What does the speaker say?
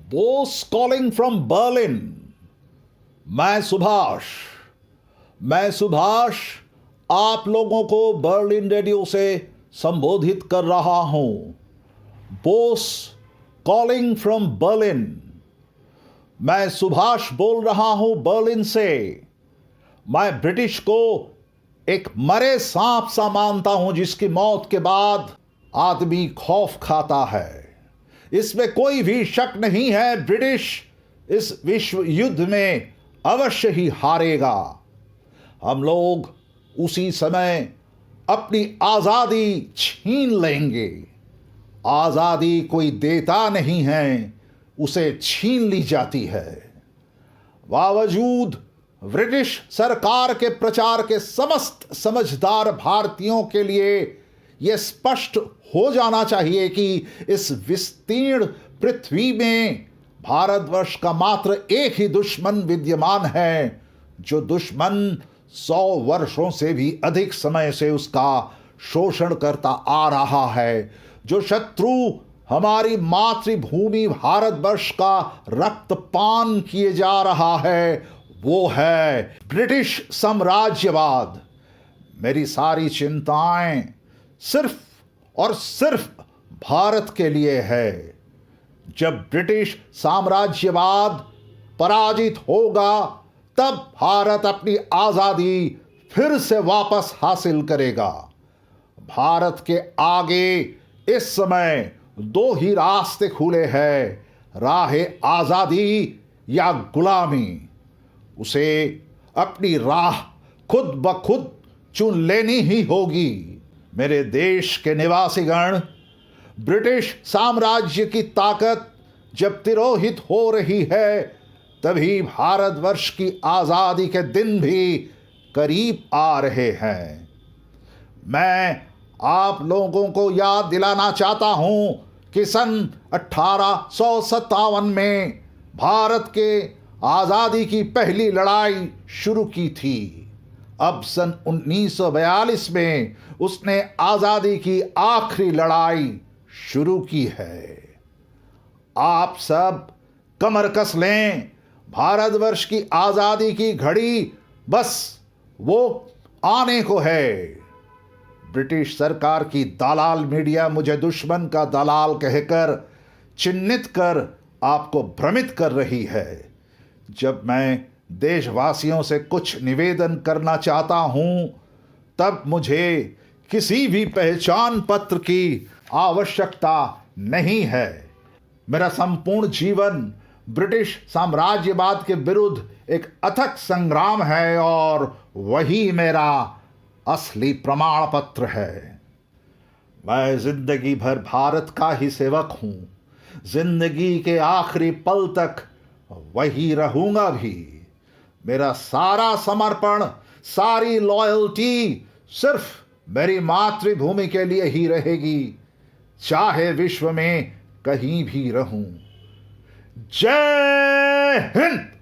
Bose calling from Berlin. मैं सुभाष आप लोगों को बर्लिन रेडियो से संबोधित कर रहा हूं। Bose calling from Berlin. मैं सुभाष बोल रहा हूं बर्लिन से। मैं ब्रिटिश को एक मरे सांप सा मानता हूं जिसकी मौत के बाद आदमी खौफ खाता है। इसमें कोई भी शक नहीं है, ब्रिटिश इस विश्व युद्ध में अवश्य ही हारेगा। हम लोग उसी समय अपनी आजादी छीन लेंगे। आजादी कोई देता नहीं है, उसे छीन ली जाती है। बावजूद ब्रिटिश सरकार के प्रचार के समस्त समझदार भारतीयों के लिए यह स्पष्ट हो जाना चाहिए कि इस विस्तीर्ण पृथ्वी में भारतवर्ष का मात्र एक ही दुश्मन विद्यमान है, जो दुश्मन 100 वर्षों से भी अधिक समय से उसका शोषण करता आ रहा है। जो शत्रु हमारी मातृभूमि भारतवर्ष का रक्तपान किए जा रहा है, वो है ब्रिटिश साम्राज्यवाद। मेरी सारी चिंताएं सिर्फ और सिर्फ भारत के लिए है। जब ब्रिटिश साम्राज्यवाद पराजित होगा, तब भारत अपनी आजादी फिर से वापस हासिल करेगा। भारत के आगे इस समय 2 ही रास्ते खुले हैं, राह आजादी या गुलामी। उसे अपनी राह खुद ब खुद चुन लेनी ही होगी। मेरे देश के निवासीगण, ब्रिटिश साम्राज्य की ताकत जब तिरोहित हो रही है, तभी भारतवर्ष की आजादी के दिन भी करीब आ रहे हैं। मैं आप लोगों को याद दिलाना चाहता हूं कि सन 1857 में भारत के आजादी की पहली लड़ाई शुरू की थी। अब सन 1942 में उसने आजादी की आखिरी लड़ाई शुरू की है। आप सब कमर कस लें। भारतवर्ष की आजादी की घड़ी बस वो आने को है। ब्रिटिश सरकार की दलाल मीडिया मुझे दुश्मन का दलाल कहकर चिन्हित कर आपको भ्रमित कर रही है। जब मैं देशवासियों से कुछ निवेदन करना चाहता हूं, तब मुझे किसी भी पहचान पत्र की आवश्यकता नहीं है। मेरा संपूर्ण जीवन ब्रिटिश साम्राज्यवाद के विरुद्ध एक अथक संग्राम है और वही मेरा असली प्रमाण पत्र है। मैं जिंदगी भर भारत का ही सेवक हूं। जिंदगी के आखिरी पल तक वही रहूंगा भी। मेरा सारा समर्पण, सारी लॉयल्टी सिर्फ मेरी मातृभूमि के लिए ही रहेगी, चाहे विश्व में कहीं भी रहूं। जय हिंद।